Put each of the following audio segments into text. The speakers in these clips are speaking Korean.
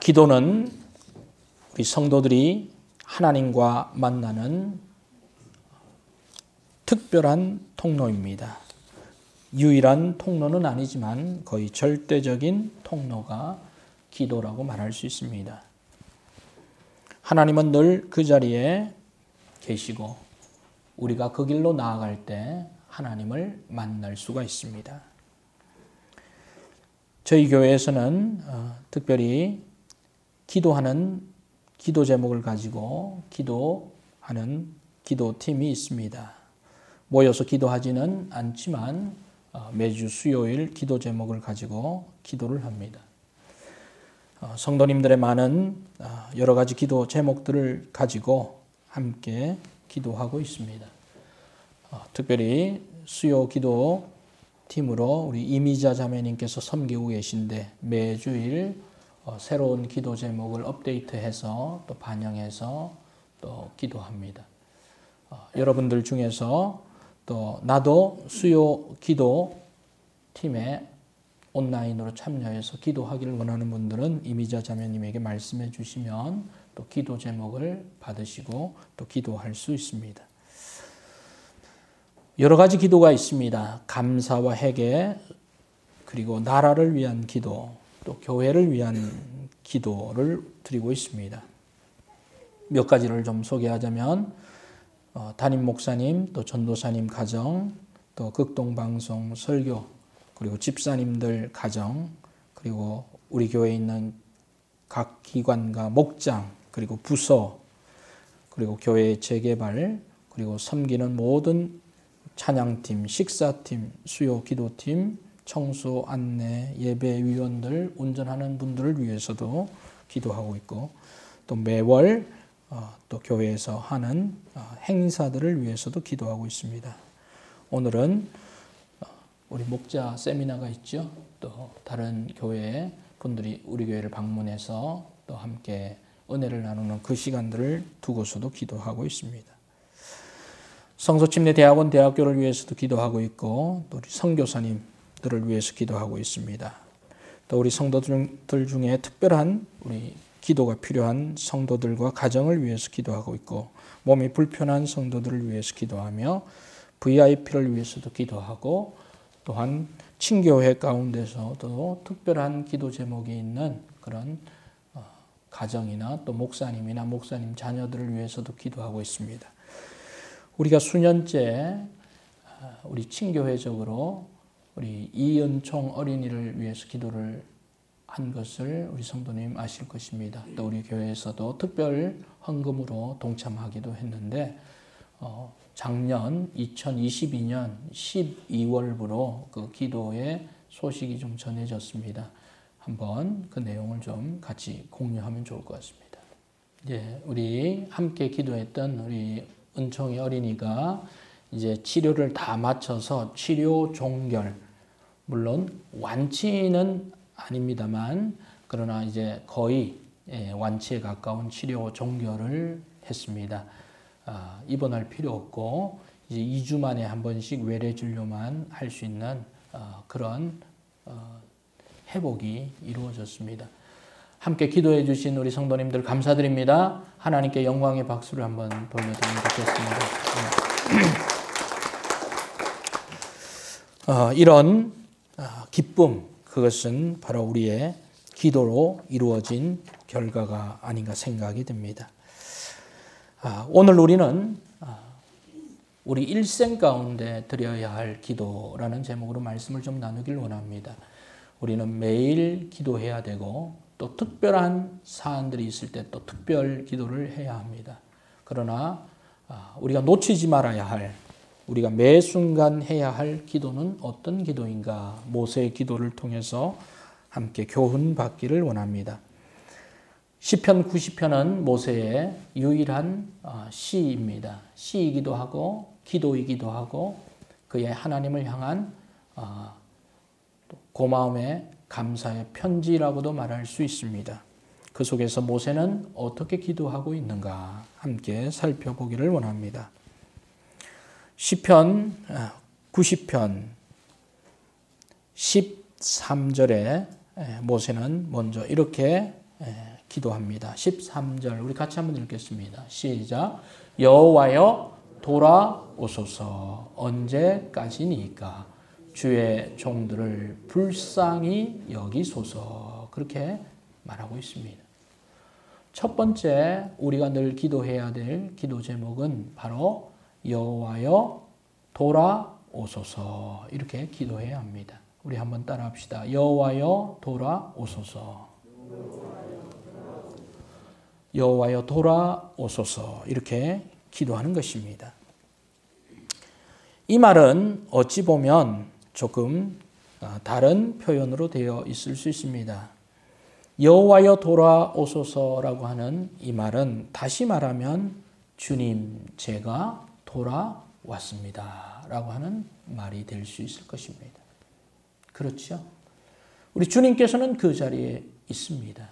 기도는 우리 성도들이 하나님과 만나는 특별한 통로입니다. 유일한 통로는 아니지만 거의 절대적인 통로가 기도라고 말할 수 있습니다. 하나님은 늘 그 자리에 계시고 우리가 그 길로 나아갈 때 하나님을 만날 수가 있습니다. 저희 교회에서는 특별히 기도하는 기도 제목을 가지고 기도하는 기도팀이 있습니다. 모여서 기도하지는 않지만 매주 수요일 기도 제목을 가지고 기도를 합니다. 성도님들의 많은 여러 가지 기도 제목들을 가지고 함께 기도하고 있습니다. 특별히 수요 기도 팀으로 우리 이미자 자매님께서 섬기고 계신데 매주일 새로운 기도 제목을 업데이트해서 또 반영해서 또 기도합니다. 여러분들 중에서 또 나도 수요 기도 팀에 온라인으로 참여해서 기도하기를 원하는 분들은 이미자 자매님에게 말씀해 주시면 또 기도 제목을 받으시고 또 기도할 수 있습니다. 여러 가지 기도가 있습니다. 감사와 회개, 그리고 나라를 위한 기도, 또 교회를 위한 기도를 드리고 있습니다. 몇 가지를 좀 소개하자면 담임 목사님, 또 전도사님 가정, 또 극동방송 설교, 그리고 집사님들 가정, 그리고 우리 교회에 있는 각 기관과 목장, 그리고 부서, 그리고 교회의 재개발, 그리고 섬기는 모든 찬양팀, 식사팀, 수요 기도팀, 청소, 안내, 예배위원들, 운전하는 분들을 위해서도 기도하고 있고 또 매월 또 교회에서 하는 행사들을 위해서도 기도하고 있습니다. 오늘은 우리 목자 세미나가 있죠. 또 다른 교회 분들이 우리 교회를 방문해서 또 함께 은혜를 나누는 그 시간들을 두고서도 기도하고 있습니다. 성서침례대학원 대학교를 위해서도 기도하고 있고 또 우리 선교사님들을 위해서 기도하고 있습니다. 또 우리 성도들 중에 특별한 우리 기도가 필요한 성도들과 가정을 위해서 기도하고 있고 몸이 불편한 성도들을 위해서 기도하며 VIP를 위해서도 기도하고 또한 친교회 가운데서도 특별한 기도 제목이 있는 그런 가정이나 또 목사님이나 목사님 자녀들을 위해서도 기도하고 있습니다. 우리가 수년째 우리 친교회적으로 우리 이은총 어린이를 위해서 기도를 한 것을 우리 성도님 아실 것입니다. 또 우리 교회에서도 특별 헌금으로 동참하기도 했는데 작년 2022년 12월부로 그 기도의 소식이 좀 전해졌습니다. 한번 그 내용을 좀 같이 공유하면 좋을 것 같습니다. 예, 우리 함께 기도했던 우리 은총이 어린이가 이제 치료를 다 마쳐서 치료 종결, 물론 완치는 아닙니다만 그러나 이제 거의 완치에 가까운 치료 종결을 했습니다. 입원할 필요 없고 이제 2주 만에 한 번씩 외래 진료만 할 수 있는 그런 회복이 이루어졌습니다. 함께 기도해 주신 우리 성도님들 감사드립니다. 하나님께 영광의 박수를 한번 돌려드리면 좋겠습니다. 이런 기쁨, 그것은 바로 우리의 기도로 이루어진 결과가 아닌가 생각이 듭니다. 오늘 우리는 우리 일생 가운데 드려야 할 기도라는 제목으로 말씀을 좀 나누길 원합니다. 우리는 매일 기도해야 되고 또 특별한 사안들이 있을 때 또 특별 기도를 해야 합니다. 그러나 우리가 놓치지 말아야 할, 우리가 매 순간 해야 할 기도는 어떤 기도인가? 모세의 기도를 통해서 함께 교훈 받기를 원합니다. 시편 90편은 모세의 유일한 시입니다. 시이기도 하고 기도이기도 하고 그의 하나님을 향한 고마움의 감사의 편지라고도 말할 수 있습니다. 그 속에서 모세는 어떻게 기도하고 있는가 함께 살펴보기를 원합니다. 시편 90편 13절에 모세는 먼저 이렇게 기도합니다. 13절 우리 같이 한번 읽겠습니다. 시작. 여호와여 돌아오소서. 언제까지니까 주의 종들을 불쌍히 여기소서. 그렇게 말하고 있습니다. 첫 번째 우리가 늘 기도해야 될 기도 제목은 바로 여호와여 돌아오소서. 이렇게 기도해야 합니다. 우리 한번 따라합시다. 여호와여 돌아오소서. 여호와여 돌아오소서. 이렇게 기도하는 것입니다. 이 말은 어찌 보면 조금 다른 표현으로 되어 있을 수 있습니다. 여호와여 돌아오소서라고 하는 이 말은 다시 말하면 주님 제가 돌아왔습니다 라고 하는 말이 될 수 있을 것입니다. 그렇죠? 우리 주님께서는 그 자리에 있습니다.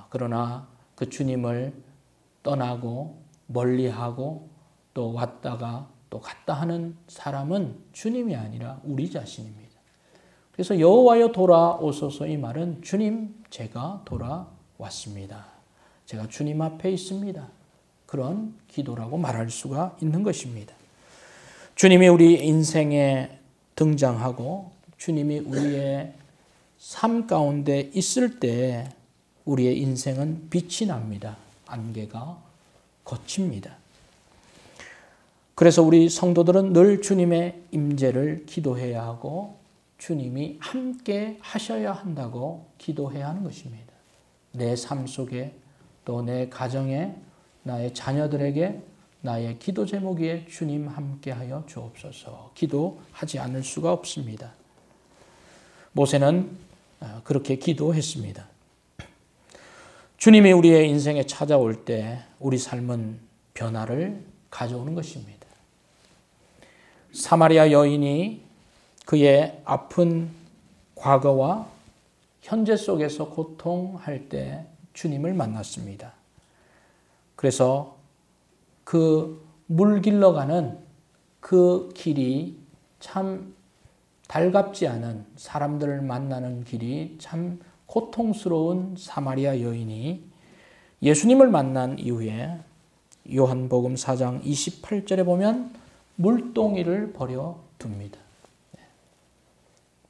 그러나 그 주님을 떠나고 멀리하고 또 왔다가 또 갔다 하는 사람은 주님이 아니라 우리 자신입니다. 그래서 여호와여 돌아오소서 이 말은 주님 제가 돌아왔습니다. 제가 주님 앞에 있습니다. 그런 기도라고 말할 수가 있는 것입니다. 주님이 우리 인생에 등장하고 주님이 우리의 삶 가운데 있을 때 우리의 인생은 빛이 납니다. 안개가 거칩니다. 그래서 우리 성도들은 늘 주님의 임재를 기도해야 하고 주님이 함께 하셔야 한다고 기도해야 하는 것입니다. 내 삶 속에 또 내 가정에 나의 자녀들에게 나의 기도 제목에 주님 함께하여 주옵소서. 기도하지 않을 수가 없습니다. 모세는 그렇게 기도했습니다. 주님이 우리의 인생에 찾아올 때 우리 삶은 변화를 가져오는 것입니다. 사마리아 여인이 그의 아픈 과거와 현재 속에서 고통할 때 주님을 만났습니다. 그래서 그 물 길러가는 그 길이 참 달갑지 않은 사람들을 만나는 길이 참 고통스러운 사마리아 여인이 예수님을 만난 이후에 요한복음 4장 28절에 보면 물동이를 버려둡니다.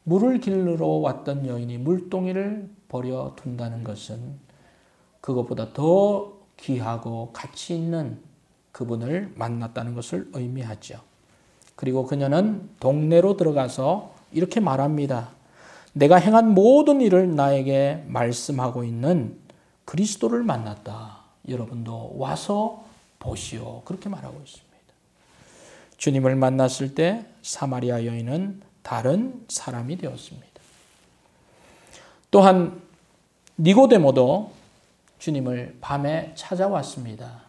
물을 길러 왔던 여인이 물동이를 버려둔다는 것은 그것보다 더 귀하고 가치 있는 그분을 만났다는 것을 의미하죠. 그리고 그녀는 동네로 들어가서 이렇게 말합니다. 내가 행한 모든 일을 나에게 말씀하고 있는 그리스도를 만났다. 여러분도 와서 보시오. 그렇게 말하고 있습니다. 주님을 만났을 때 사마리아 여인은 다른 사람이 되었습니다. 또한 니고데모도 주님을 밤에 찾아왔습니다.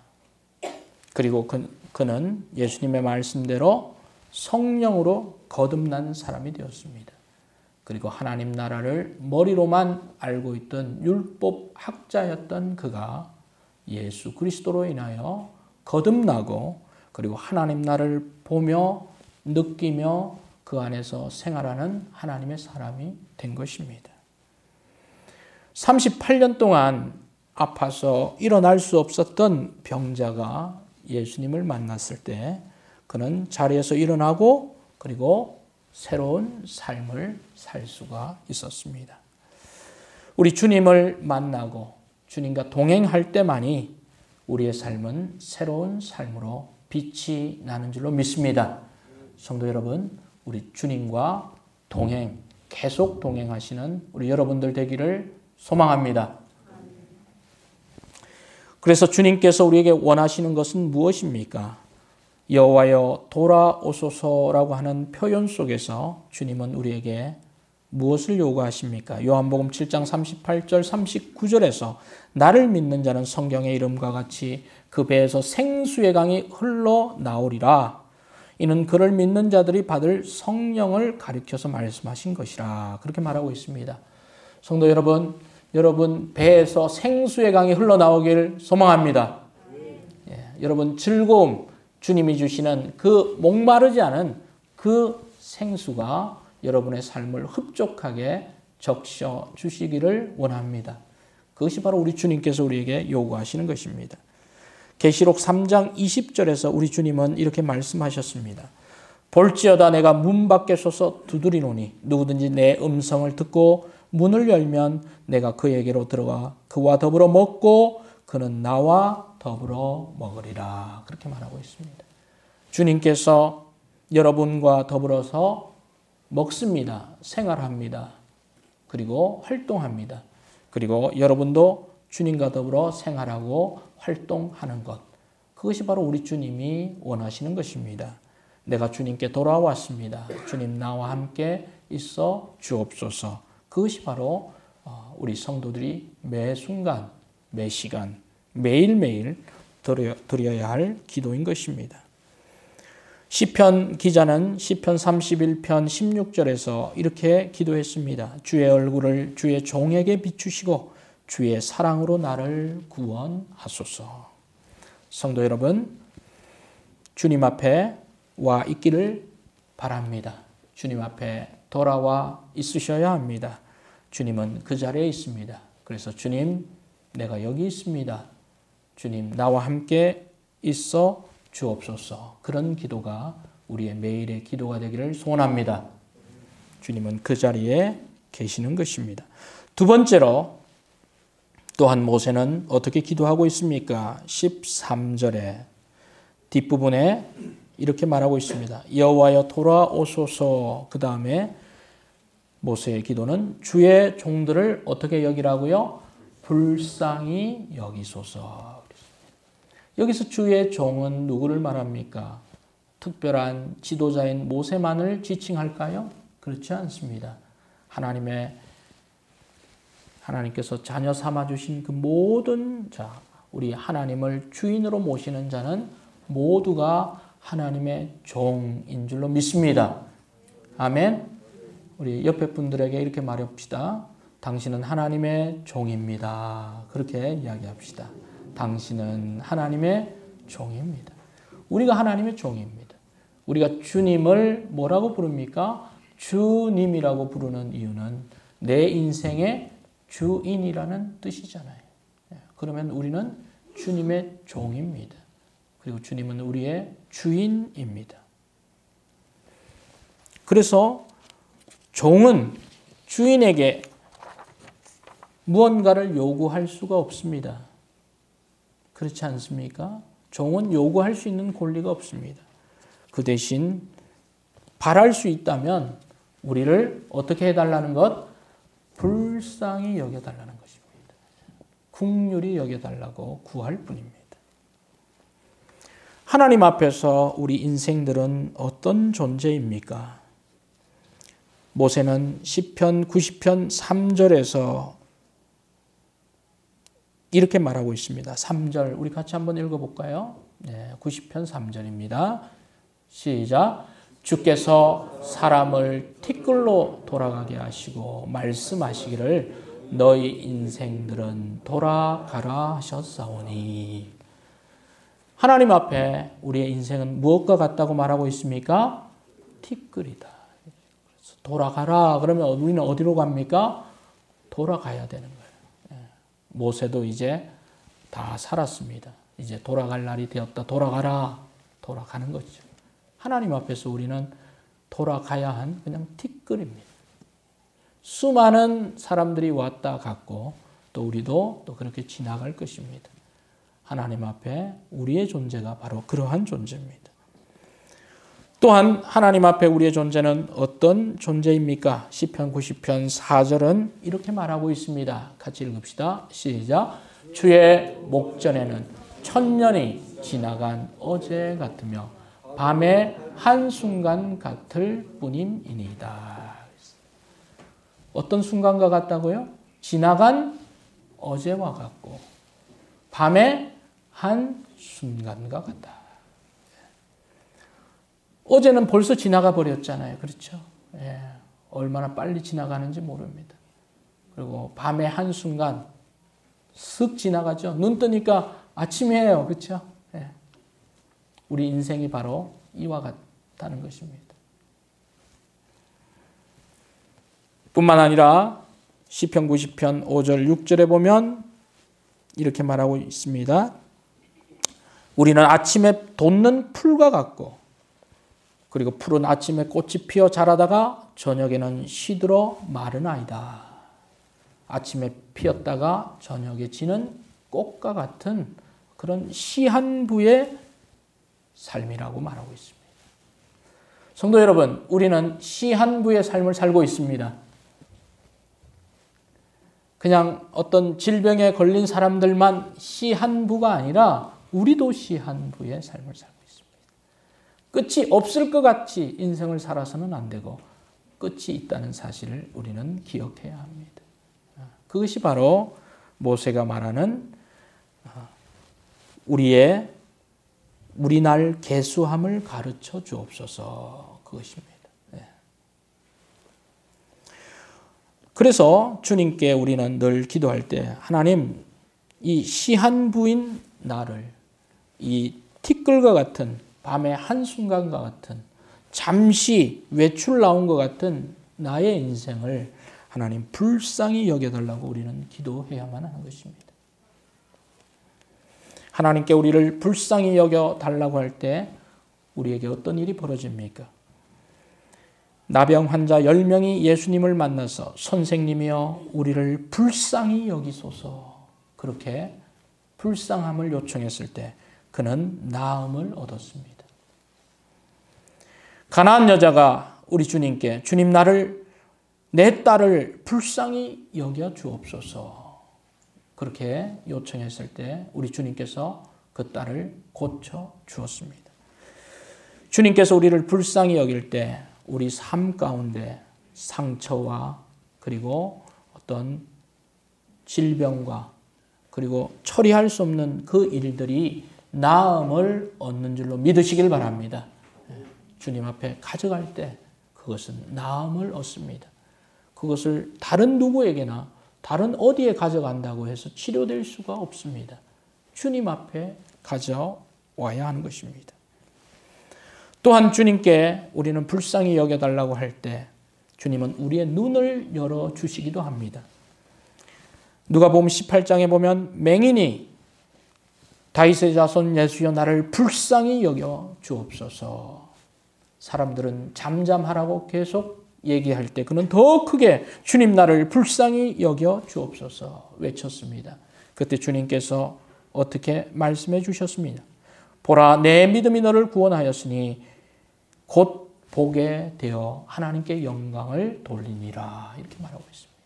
그리고 그는 예수님의 말씀대로 성령으로 거듭난 사람이 되었습니다. 그리고 하나님 나라를 머리로만 알고 있던 율법 학자였던 그가 예수 그리스도로 인하여 거듭나고 그리고 하나님 나라를 보며 느끼며 그 안에서 생활하는 하나님의 사람이 된 것입니다. 38년 동안 아파서 일어날 수 없었던 병자가 예수님을 만났을 때 그는 자리에서 일어나고 그리고 새로운 삶을 살 수가 있었습니다. 우리 주님을 만나고 주님과 동행할 때만이 우리의 삶은 새로운 삶으로 빛이 나는 줄로 믿습니다. 성도 여러분, 우리 주님과 동행, 계속 동행하시는 우리 여러분들 되기를 소망합니다. 그래서 주님께서 우리에게 원하시는 것은 무엇입니까? 여호와여 돌아오소서라고 하는 표현 속에서 주님은 우리에게 무엇을 요구하십니까? 요한복음 7장 38절 39절에서 나를 믿는 자는 성경의 이름과 같이 그 배에서 생수의 강이 흘러나오리라. 이는 그를 믿는 자들이 받을 성령을 가리켜서 말씀하신 것이라. 그렇게 말하고 있습니다. 성도 여러분, 여러분 배에서 생수의 강이 흘러나오길 소망합니다. 여러분 즐거움, 주님이 주시는 그 목마르지 않은 그 생수가 여러분의 삶을 흡족하게 적셔 주시기를 원합니다. 그것이 바로 우리 주님께서 우리에게 요구하시는 것입니다. 계시록 3장 20절에서 우리 주님은 이렇게 말씀하셨습니다. 볼지어다 내가 문 밖에 서서 두드리노니 누구든지 내 음성을 듣고 문을 열면 내가 그에게로 들어가 그와 더불어 먹고 그는 나와 더불어 먹으리라. 그렇게 말하고 있습니다. 주님께서 여러분과 더불어서 먹습니다. 생활합니다. 그리고 활동합니다. 그리고 여러분도 주님과 더불어 생활하고 활동하는 것. 그것이 바로 우리 주님이 원하시는 것입니다. 내가 주님께 돌아왔습니다. 주님 나와 함께 있어 주옵소서. 그것이 바로 우리 성도들이 매 순간, 매 시간, 매일매일 드려야 할 기도인 것입니다. 시편 기자는 시편 31편 16절에서 이렇게 기도했습니다. 주의 얼굴을 주의 종에게 비추시고 주의 사랑으로 나를 구원하소서. 성도 여러분, 주님 앞에 와 있기를 바랍니다. 주님 앞에 돌아와 있으셔야 합니다. 주님은 그 자리에 있습니다. 그래서 주님, 내가 여기 있습니다. 주님, 나와 함께 있어 주옵소서. 그런 기도가 우리의 매일의 기도가 되기를 소원합니다. 주님은 그 자리에 계시는 것입니다. 두 번째로 또한 모세는 어떻게 기도하고 있습니까? 13절에 뒷부분에 이렇게 말하고 있습니다. 여호와여 돌아오소서. 그 다음에 모세의 기도는 주의 종들을 어떻게 여기라고요? 불쌍히 여기소서. 여기서 주의 종은 누구를 말합니까? 특별한 지도자인 모세만을 지칭할까요? 그렇지 않습니다. 하나님께서 자녀 삼아주신 그 모든 자, 우리 하나님을 주인으로 모시는 자는 모두가 하나님의 종인 줄로 믿습니다. 아멘. 우리 옆에 분들에게 이렇게 말합시다. 당신은 하나님의 종입니다. 그렇게 이야기합시다. 당신은 하나님의 종입니다. 우리가 하나님의 종입니다. 우리가 주님을 뭐라고 부릅니까? 주님이라고 부르는 이유는 내 인생의 주인이라는 뜻이잖아요. 그러면 우리는 주님의 종입니다. 그리고 주님은 우리의 주인입니다. 그래서 종은 주인에게 무언가를 요구할 수가 없습니다. 그렇지 않습니까? 종은 요구할 수 있는 권리가 없습니다. 그 대신 바랄 수 있다면 우리를 어떻게 해달라는 것? 불쌍히 여겨달라는 것입니다. 긍휼히 여겨달라고 구할 뿐입니다. 하나님 앞에서 우리 인생들은 어떤 존재입니까? 모세는 시편 90편 3절에서 이렇게 말하고 있습니다. 3절 우리 같이 한번 읽어볼까요? 네, 90편 3절입니다. 시작. 주께서 사람을 티끌로 돌아가게 하시고 말씀하시기를 너희 인생들은 돌아가라 하셨사오니. 하나님 앞에 우리의 인생은 무엇과 같다고 말하고 있습니까? 티끌이다. 그래서 돌아가라 그러면 우리는 어디로 갑니까? 돌아가야 되는 거예요. 모세도 이제 다 살았습니다. 이제 돌아갈 날이 되었다. 돌아가라. 돌아가는 거죠. 하나님 앞에서 우리는 돌아가야 한 그냥 티끌입니다. 수많은 사람들이 왔다 갔고 또 우리도 또 그렇게 지나갈 것입니다. 하나님 앞에 우리의 존재가 바로 그러한 존재입니다. 또한 하나님 앞에 우리의 존재는 어떤 존재입니까? 시편 90편 4절은 이렇게 말하고 있습니다. 같이 읽읍시다. 시작. 주의 목전에는 천년이 지나간 어제 같으며 밤의 한순간 같을 뿐임이니이다. 어떤 순간과 같다고요? 지나간 어제와 같고 밤의 한순간과 같다. 어제는 벌써 지나가 버렸잖아요. 그렇죠? 예, 얼마나 빨리 지나가는지 모릅니다. 그리고 밤의 한순간 쓱 지나가죠. 눈 뜨니까 아침이에요. 그렇죠? 예. 우리 인생이 바로 이와 같다는 것입니다. 뿐만 아니라 시편 90편 5절 6절에 보면 이렇게 말하고 있습니다. 우리는 아침에 돋는 풀과 같고 그리고 풀은 아침에 꽃이 피어 자라다가 저녁에는 시들어 마르나이다. 아침에 피었다가 저녁에 지는 꽃과 같은 그런 시한부의 삶이라고 말하고 있습니다. 성도 여러분, 우리는 시한부의 삶을 살고 있습니다. 그냥 어떤 질병에 걸린 사람들만 시한부가 아니라 우리도 시한부의 삶을 살고 있습니다. 끝이 없을 것 같이 인생을 살아서는 안 되고 끝이 있다는 사실을 우리는 기억해야 합니다. 그것이 바로 모세가 말하는 우리 날 계수함을 가르쳐 주옵소서 그것입니다. 그래서 주님께 우리는 늘 기도할 때 하나님 이 시한부인 나를 이 티끌과 같은 밤의 한순간과 같은 잠시 외출 나온 것 같은 나의 인생을 하나님 불쌍히 여겨달라고 우리는 기도해야만 하는 것입니다. 하나님께 우리를 불쌍히 여겨달라고 할 때 우리에게 어떤 일이 벌어집니까? 나병 환자 10명이 예수님을 만나서 선생님이여 우리를 불쌍히 여기소서 그렇게 불쌍함을 요청했을 때 그는 나음을 얻었습니다. 가나안 여자가 우리 주님께 주님 내 딸을 불쌍히 여겨 주옵소서 그렇게 요청했을 때 우리 주님께서 그 딸을 고쳐 주었습니다. 주님께서 우리를 불쌍히 여길 때 우리 삶 가운데 상처와 그리고 어떤 질병과 그리고 처리할 수 없는 그 일들이 나음을 얻는 줄로 믿으시길 바랍니다. 주님 앞에 가져갈 때 그것은 나음을 얻습니다. 그것을 다른 누구에게나 다른 어디에 가져간다고 해서 치료될 수가 없습니다. 주님 앞에 가져와야 하는 것입니다. 또한 주님께 우리는 불쌍히 여겨달라고 할 때 주님은 우리의 눈을 열어주시기도 합니다. 누가복음 18장에 보면 맹인이 다윗의 자손 예수여 나를 불쌍히 여겨 주옵소서. 사람들은 잠잠하라고 계속 얘기할 때 그는 더 크게 주님 나를 불쌍히 여겨 주옵소서 외쳤습니다. 그때 주님께서 어떻게 말씀해 주셨습니다. 보라 내 믿음이 너를 구원하였으니 곧 보게 되어 하나님께 영광을 돌리니라 이렇게 말하고 있습니다.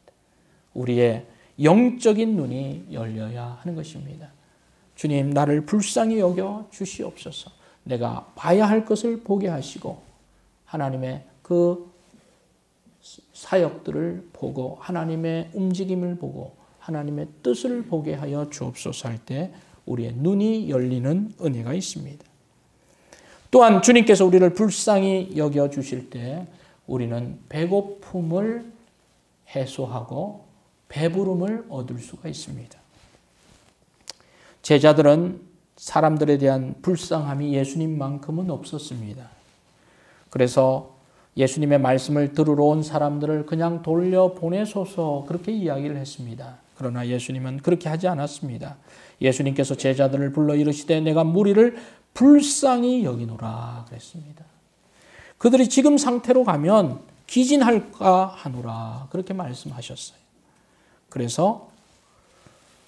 우리의 영적인 눈이 열려야 하는 것입니다. 주님 나를 불쌍히 여겨 주시옵소서. 내가 봐야 할 것을 보게 하시고 하나님의 그 사역들을 보고 하나님의 움직임을 보고 하나님의 뜻을 보게 하여 주옵소서 할 때 우리의 눈이 열리는 은혜가 있습니다. 또한 주님께서 우리를 불쌍히 여겨주실 때 우리는 배고픔을 해소하고 배부름을 얻을 수가 있습니다. 제자들은 사람들에 대한 불쌍함이 예수님만큼은 없었습니다. 그래서 예수님의 말씀을 들으러 온 사람들을 그냥 돌려보내소서 그렇게 이야기를 했습니다. 그러나 예수님은 그렇게 하지 않았습니다. 예수님께서 제자들을 불러 이르시되 내가 무리를 불쌍히 여기노라 그랬습니다. 그들이 지금 상태로 가면 기진할까 하노라 그렇게 말씀하셨어요. 그래서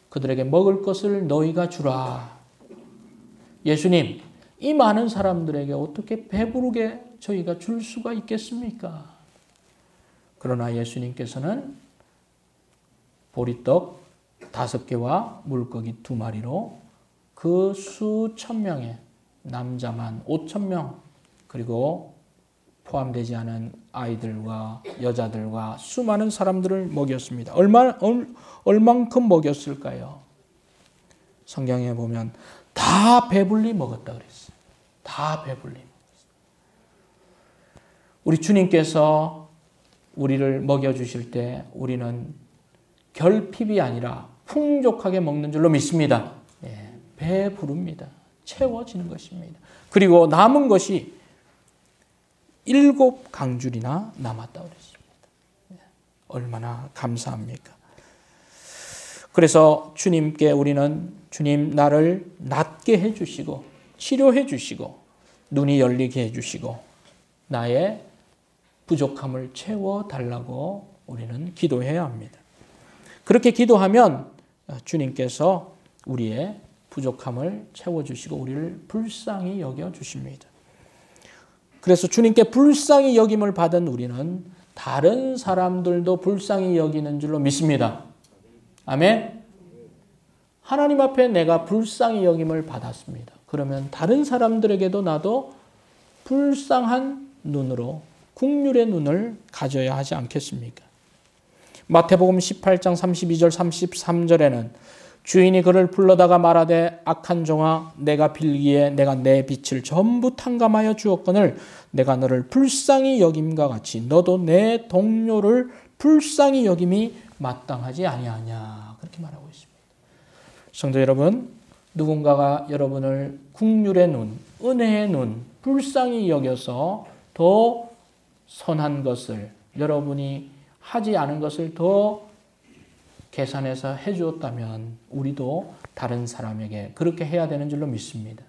그들에게 먹을 것을 너희가 주라. 예수님, 이 많은 사람들에게 어떻게 배부르게 저희가 줄 수가 있겠습니까? 그러나 예수님께서는 보리떡 5개와 물고기 2마리로 그 수천 명의 남자만 5,000명 그리고 포함되지 않은 아이들과 여자들과 수많은 사람들을 먹였습니다. 얼만큼 먹였을까요? 성경에 보면 다 배불리 먹었다 그랬어요. 다 배불리 먹었어요. 우리 주님께서 우리를 먹여주실 때 우리는 결핍이 아니라 풍족하게 먹는 줄로 믿습니다. 배부릅니다. 채워지는 것입니다. 그리고 남은 것이 7강줄이나 남았다고 그랬습니다. 얼마나 감사합니까? 그래서 주님께 우리는 주님 나를 낫게 해주시고 치료해 주시고 눈이 열리게 해주시고 나의 부족함을 채워달라고 우리는 기도해야 합니다. 그렇게 기도하면 주님께서 우리의 부족함을 채워주시고 우리를 불쌍히 여겨주십니다. 그래서 주님께 불쌍히 여김을 받은 우리는 다른 사람들도 불쌍히 여기는 줄로 믿습니다. 아멘. 하나님 앞에 내가 불쌍히 여김을 받았습니다. 그러면 다른 사람들에게도 나도 불쌍한 눈으로 긍휼의 눈을 가져야 하지 않겠습니까? 마태복음 18장 32절 33절에는 주인이 그를 불러다가 말하되 악한 종아 내가 빌기에 내가 내 빚을 전부 탕감하여 주었거늘 내가 너를 불쌍히 여김과 같이 너도 내 동료를 불쌍히 여김이 마땅하지 아니하냐 그렇게 말하고 있습니다. 성도 여러분, 누군가가 여러분을 긍휼의 눈, 은혜의 눈, 불쌍히 여겨서 더 선한 것을 여러분이 하지 않은 것을 더 계산해서 해주었다면 우리도 다른 사람에게 그렇게 해야 되는 줄로 믿습니다.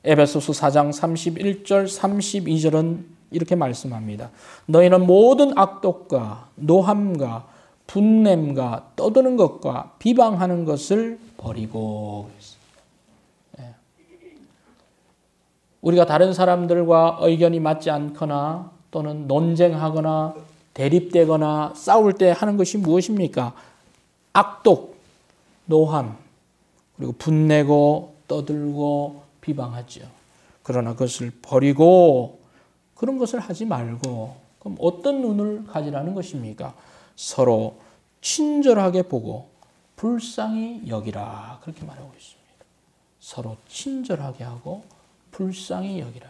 에베소서 4장 31절 32절은 이렇게 말씀합니다. 너희는 모든 악독과 노함과 분냄과 떠드는 것과 비방하는 것을 버리고. 우리가 다른 사람들과 의견이 맞지 않거나 또는 논쟁하거나 대립되거나 싸울 때 하는 것이 무엇입니까? 악독, 노함, 그리고 분내고 떠들고 비방하죠. 그러나 그것을 버리고 그런 것을 하지 말고 그럼 어떤 눈을 가지라는 것입니까? 서로 친절하게 보고 불쌍히 여기라 그렇게 말하고 있습니다. 서로 친절하게 하고 불쌍히 여기라.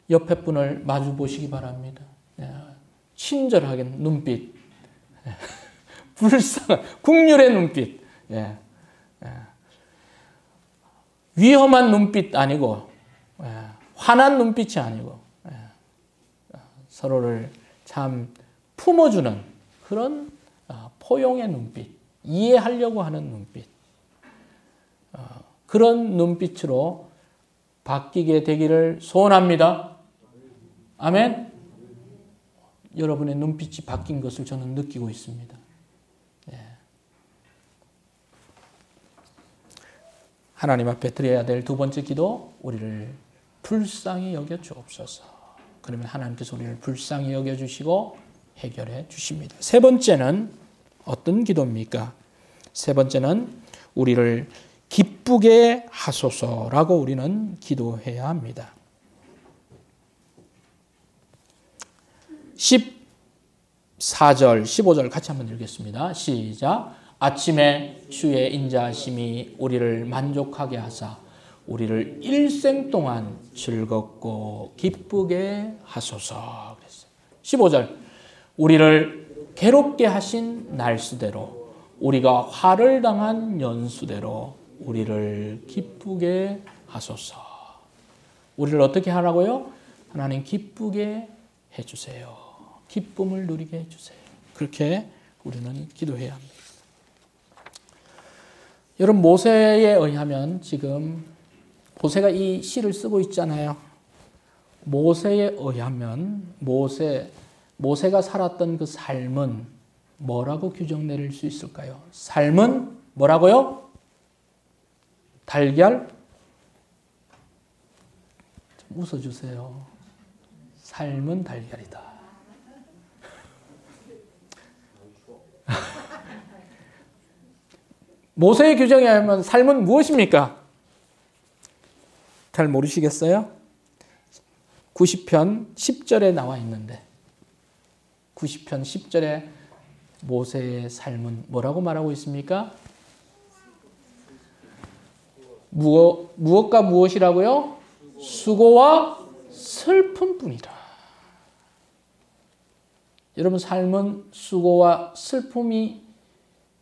옆에 분을 마주 보시기 바랍니다. 친절하게 눈빛, 불쌍한 긍휼의 눈빛, 위험한 눈빛 아니고 화난 눈빛이 아니고 서로를 참 품어주는 그런 포용의 눈빛, 이해하려고 하는 눈빛, 그런 눈빛으로 바뀌게 되기를 소원합니다. 아멘. 여러분의 눈빛이 바뀐 것을 저는 느끼고 있습니다. 하나님 앞에 드려야 될 두 번째 기도, 우리를 불쌍히 여겨 주옵소서. 그러면 하나님께서 우리를 불쌍히 여겨 주시고 해결해 주십니다. 세 번째는 어떤 기도입니까? 세 번째는 우리를 기쁘게 하소서라고 우리는 기도해야 합니다. 14절, 15절 같이 한번 읽겠습니다. 시작. 아침에 주의 인자하심이 우리를 만족하게 하사 우리를 일생 동안 즐겁고 기쁘게 하소서. 15절. 우리를 괴롭게 하신 날수대로 우리가 화를 당한 연수대로 우리를 기쁘게 하소서. 우리를 어떻게 하라고요? 하나님 기쁘게 해주세요. 기쁨을 누리게 해주세요. 그렇게 우리는 기도해야 합니다. 여러분, 모세에 의하면 지금 모세가 이 시를 쓰고 있잖아요. 모세에 의하면 모세가 살았던 그 삶은 뭐라고 규정 내릴 수 있을까요? 삶은 뭐라고요? 달걀? 좀 웃어주세요. 삶은 달걀이다. 모세의 규정에 의하면 삶은 무엇입니까? 잘 모르시겠어요? 90편 10절에 나와 있는데 90편 10절에 모세의 삶은 뭐라고 말하고 있습니까? 무엇과 무엇이라고요? 수고와 슬픔뿐이다. 여러분, 삶은 수고와 슬픔이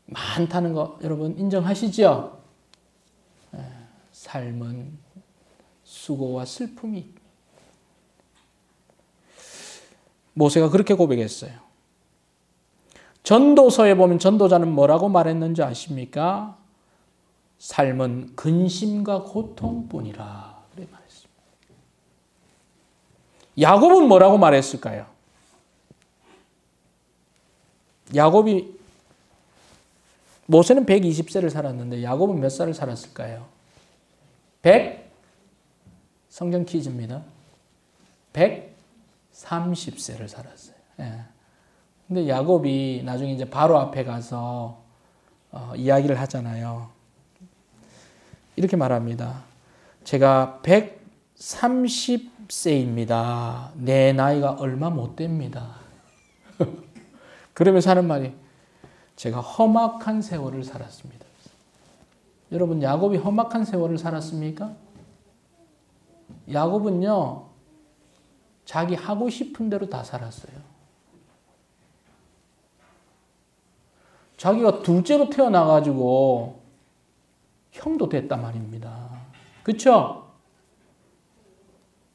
많다는 거 여러분 인정하시죠? 삶은 수고와 슬픔이. 모세가 그렇게 고백했어요. 전도서에 보면 전도자는 뭐라고 말했는지 아십니까? 삶은 근심과 고통뿐이라 그래 말했습니다. 야곱은 뭐라고 말했을까요? 야곱이 모세는 120세를 살았는데 야곱은 몇 살을 살았을까요? 100? 성경 퀴즈입니다. 130세를 살았어요. 예. 근데 야곱이 나중에 이제 바로 앞에 가서 이야기를 하잖아요. 이렇게 말합니다. 제가 130세입니다. 내 나이가 얼마 못 됩니다. 그러면서 하는 말이 제가 험악한 세월을 살았습니다. 여러분, 야곱이 험악한 세월을 살았습니까? 야곱은요, 자기 하고 싶은 대로 다 살았어요. 자기가 둘째로 태어나가지고 형도 됐단 말입니다. 그렇죠?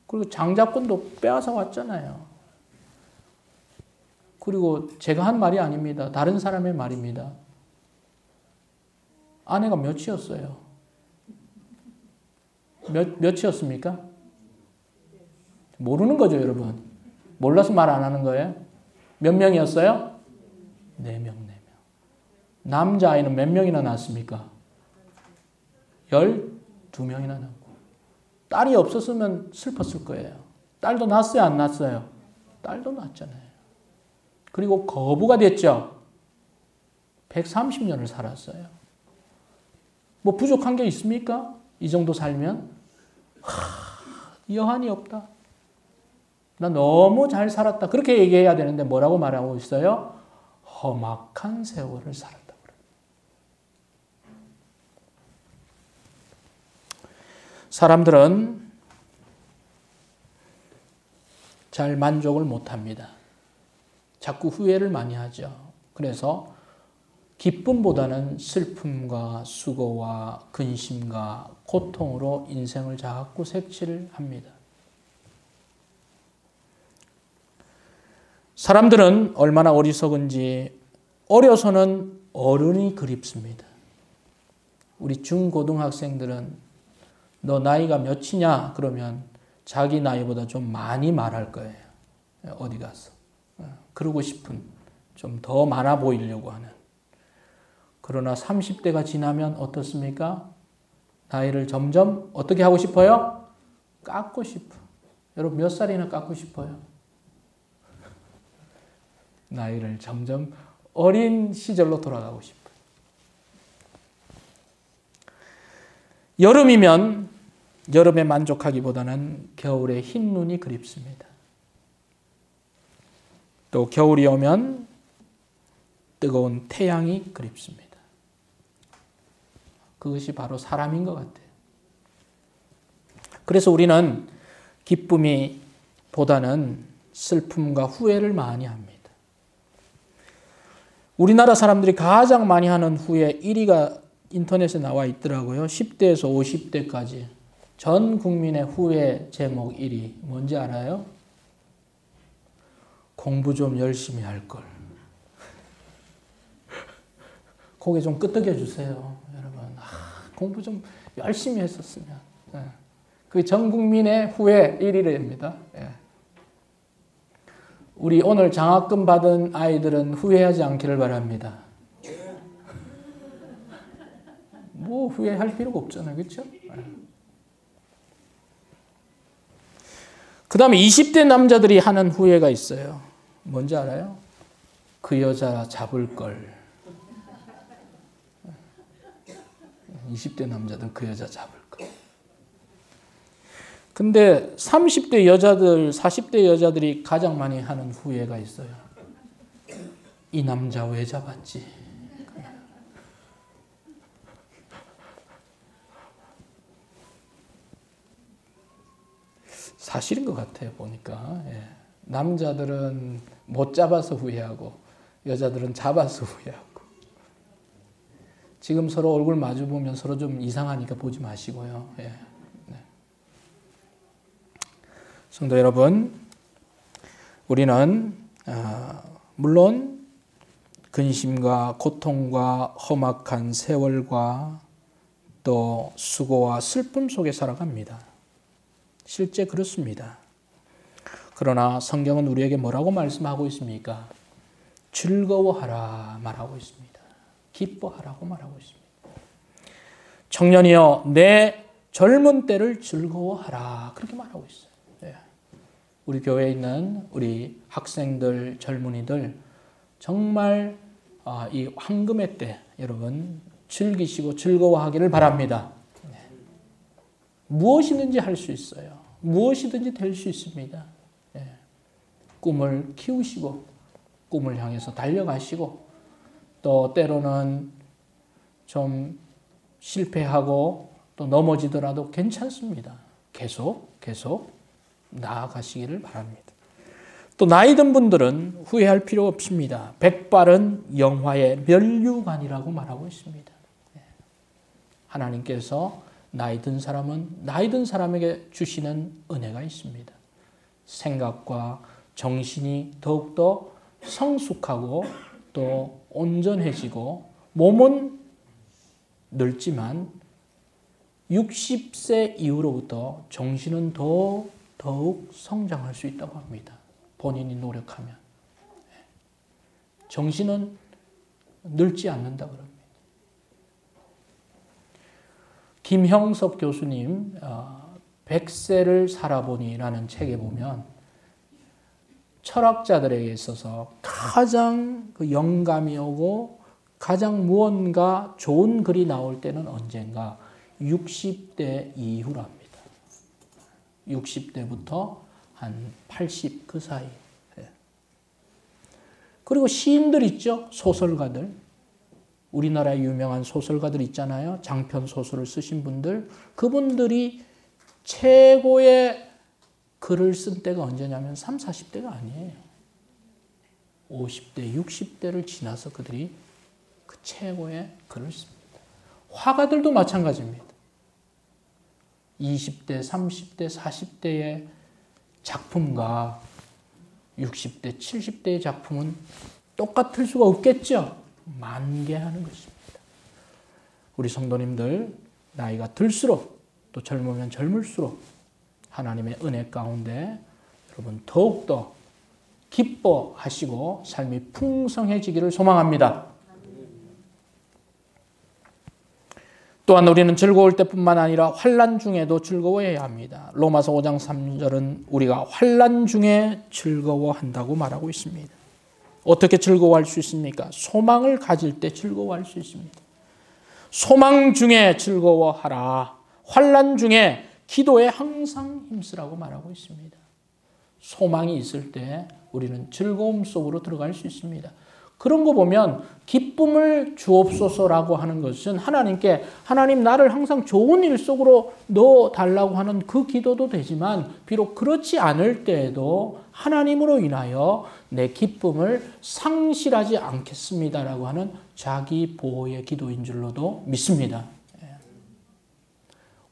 그리고 장자권도 빼앗아 왔잖아요. 그리고 제가 한 말이 아닙니다. 다른 사람의 말입니다. 아내가 몇이었어요? 몇이었습니까? 모르는 거죠, 여러분. 몰라서 말 안 하는 거예요? 몇 명이었어요? 4명. 남자아이는 몇 명이나 낳았습니까? 12명이나 낳고. 딸이 없었으면 슬펐을 거예요. 딸도 낳았어요, 안 낳았어요? 딸도 낳았잖아요. 그리고 거부가 됐죠. 130년을 살았어요. 뭐 부족한 게 있습니까? 이 정도 살면? 여한이 없다. 나 너무 잘 살았다. 그렇게 얘기해야 되는데 뭐라고 말하고 있어요? 험악한 세월을 살았다. 사람들은 잘 만족을 못합니다. 자꾸 후회를 많이 하죠. 그래서 기쁨보다는 슬픔과 수고와 근심과 고통으로 인생을 자꾸 색칠을 합니다. 사람들은 얼마나 어리석은지 어려서는 어른이 그립습니다. 우리 중고등학생들은 너 나이가 몇이냐? 그러면 자기 나이보다 좀 많이 말할 거예요. 어디 가서. 그러고 싶은, 좀 더 많아 보이려고 하는. 그러나 30대가 지나면 어떻습니까? 나이를 점점 어떻게 하고 싶어요? 깎고 싶어. 여러분 몇 살이나 깎고 싶어요? 나이를 점점 어린 시절로 돌아가고 싶어요. 여름이면 여름에 만족하기보다는 겨울의 흰 눈이 그립습니다. 또 겨울이 오면 뜨거운 태양이 그립습니다. 그것이 바로 사람인 것 같아요. 그래서 우리는 기쁨이 보다는 슬픔과 후회를 많이 합니다. 우리나라 사람들이 가장 많이 하는 후회 1위가 인터넷에 나와 있더라고요. 10대에서 50대까지 전 국민의 후회 제목 1위 뭔지 알아요? 공부 좀 열심히 할 걸. 고개 좀 끄덕여 주세요, 여러분. 공부 좀 열심히 했었으면. 그게 전 국민의 후회 1위랍니다. 우리 오늘 장학금 받은 아이들은 후회하지 않기를 바랍니다. 뭐 후회할 필요가 없잖아요. 그렇죠? 그 다음에 20대 남자들이 하는 후회가 있어요. 뭔지 알아요? 그 여자 잡을 걸. 20대 남자들 그 여자 잡을 걸. 근데 30대 여자들, 40대 여자들이 가장 많이 하는 후회가 있어요. 이 남자 왜 잡았지? 사실인 것 같아요, 보니까. 남자들은 못 잡아서 후회하고 여자들은 잡아서 후회하고. 지금 서로 얼굴 마주 보면 서로 좀 이상하니까 보지 마시고요. 네. 성도 여러분, 우리는 물론 근심과 고통과 험악한 세월과 또 수고와 슬픔 속에 살아갑니다. 실제 그렇습니다. 그러나 성경은 우리에게 뭐라고 말씀하고 있습니까? 즐거워하라 말하고 있습니다. 기뻐하라고 말하고 있습니다. 청년이여 내 젊은 때를 즐거워하라 그렇게 말하고 있어요. 우리 교회에 있는 우리 학생들, 젊은이들 정말 이 황금의 때 여러분 즐기시고 즐거워하기를 바랍니다. 무엇이든지 할 수 있어요. 무엇이든지 될 수 있습니다. 꿈을 키우시고 꿈을 향해서 달려가시고 또 때로는 좀 실패하고 또 넘어지더라도 괜찮습니다. 계속 나아가시기를 바랍니다. 또 나이 든 분들은 후회할 필요 없습니다. 백발은 영화의 면류관이라고 말하고 있습니다. 하나님께서 나이 든 사람은 나이 든 사람에게 주시는 은혜가 있습니다. 생각과 정신이 더욱더 성숙하고 또 온전해지고 몸은 늙지만 60세 이후로부터 정신은 더욱 성장할 수 있다고 합니다. 본인이 노력하면. 정신은 늙지 않는다고 합니다. 김형석 교수님 100세를 살아보니라는 책에 보면 철학자들에게 있어서 가장 그 영감이 오고 가장 무언가 좋은 글이 나올 때는 언젠가 60대 이후랍니다. 60대부터 한 80 그 사이. 그리고 시인들 있죠. 소설가들. 우리나라의 유명한 소설가들 있잖아요. 장편 소설을 쓰신 분들. 그분들이 최고의 글을 쓴 때가 언제냐면 30, 40대가 아니에요. 50대, 60대를 지나서 그들이 그 최고의 글을 씁니다. 화가들도 마찬가지입니다. 20대, 30대, 40대의 작품과 60대, 70대의 작품은 똑같을 수가 없겠죠. 만개하는 것입니다. 우리 성도님들 나이가 들수록 또 젊으면 젊을수록 하나님의 은혜 가운데 여러분 더욱더 기뻐하시고 삶이 풍성해지기를 소망합니다. 또한 우리는 즐거울 때뿐만 아니라 환난 중에도 즐거워해야 합니다. 로마서 5장 3절은 우리가 환난 중에 즐거워한다고 말하고 있습니다. 어떻게 즐거워할 수 있습니까? 소망을 가질 때 즐거워할 수 있습니다. 소망 중에 즐거워하라. 환난 중에 기도에 항상 힘쓰라고 말하고 있습니다. 소망이 있을 때 우리는 즐거움 속으로 들어갈 수 있습니다. 그런 거 보면 기쁨을 주옵소서라고 하는 것은 하나님께 하나님 나를 항상 좋은 일 속으로 넣어달라고 하는 그 기도도 되지만 비록 그렇지 않을 때에도 하나님으로 인하여 내 기쁨을 상실하지 않겠습니다라고 하는 자기 보호의 기도인 줄로도 믿습니다.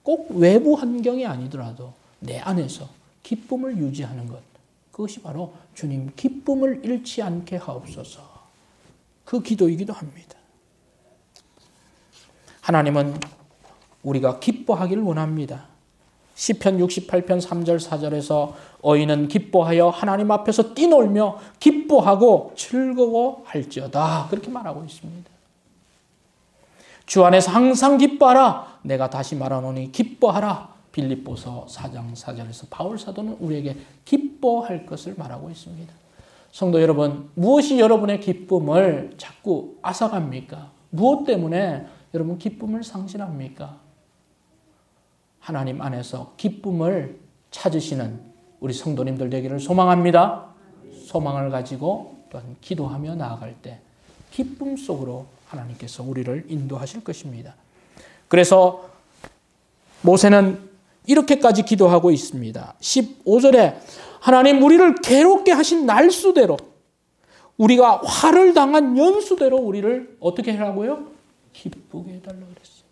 꼭 외부 환경이 아니더라도 내 안에서 기쁨을 유지하는 것, 그것이 바로 주님 기쁨을 잃지 않게 하옵소서. 그 기도이기도 합니다. 하나님은 우리가 기뻐하기를 원합니다. 시편 68편 3절 4절에서 어인은 기뻐하여 하나님 앞에서 뛰놀며 기뻐하고 즐거워할지어다 그렇게 말하고 있습니다. 주 안에서 항상 기뻐하라. 내가 다시 말하노니 기뻐하라. 빌립보서 4장 4절에서 바울 사도는 우리에게 기뻐할 것을 말하고 있습니다. 성도 여러분, 무엇이 여러분의 기쁨을 자꾸 앗아갑니까? 무엇 때문에 여러분 기쁨을 상실합니까? 하나님 안에서 기쁨을 찾으시는 우리 성도님들 되기를 소망합니다. 소망을 가지고 또한 기도하며 나아갈 때 기쁨 속으로 하나님께서 우리를 인도하실 것입니다. 그래서 모세는 이렇게까지 기도하고 있습니다. 15절에 하나님 우리를 괴롭게 하신 날수대로 우리가 화를 당한 연수대로 우리를 어떻게 하라고요? 기쁘게 해달라고 그랬어요.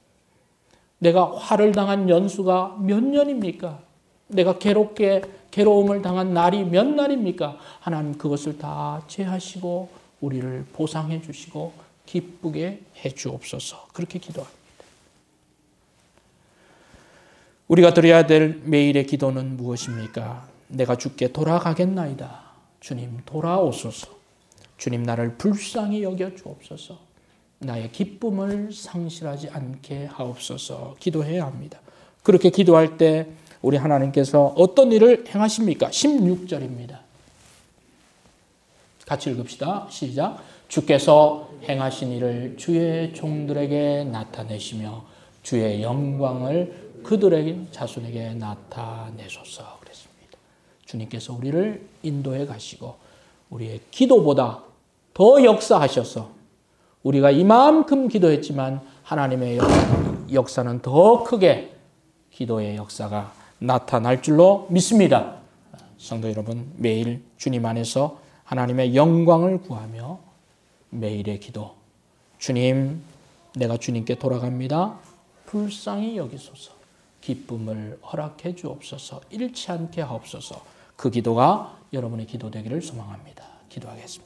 내가 화를 당한 연수가 몇 년입니까? 내가 괴로움을 당한 날이 몇 날입니까? 하나님 그것을 다 제하시고 우리를 보상해 주시고 기쁘게 해 주옵소서. 그렇게 기도합니다. 우리가 드려야 될 매일의 기도는 무엇입니까? 내가 주께 돌아가겠나이다. 주님 돌아오소서. 주님 나를 불쌍히 여겨 주옵소서. 나의 기쁨을 상실하지 않게 하옵소서. 기도해야 합니다. 그렇게 기도할 때 우리 하나님께서 어떤 일을 행하십니까? 16절입니다. 같이 읽읍시다. 시작. 주께서 행하신 일을 주의 종들에게 나타내시며 주의 영광을 그들의 자손에게 나타내소서. 그랬습니다. 주님께서 우리를 인도해 가시고 우리의 기도보다 더 역사하셔서 우리가 이만큼 기도했지만 하나님의 역사는 더 크게 기도의 역사가 나타날 줄로 믿습니다. 성도 여러분, 매일 주님 안에서 하나님의 영광을 구하며 매일의 기도, 주님, 내가 주님께 돌아갑니다. 불쌍히 여기소서. 기쁨을 허락해 주옵소서. 잃지 않게 하옵소서. 그 기도가 여러분의 기도 되기를 소망합니다. 기도하겠습니다.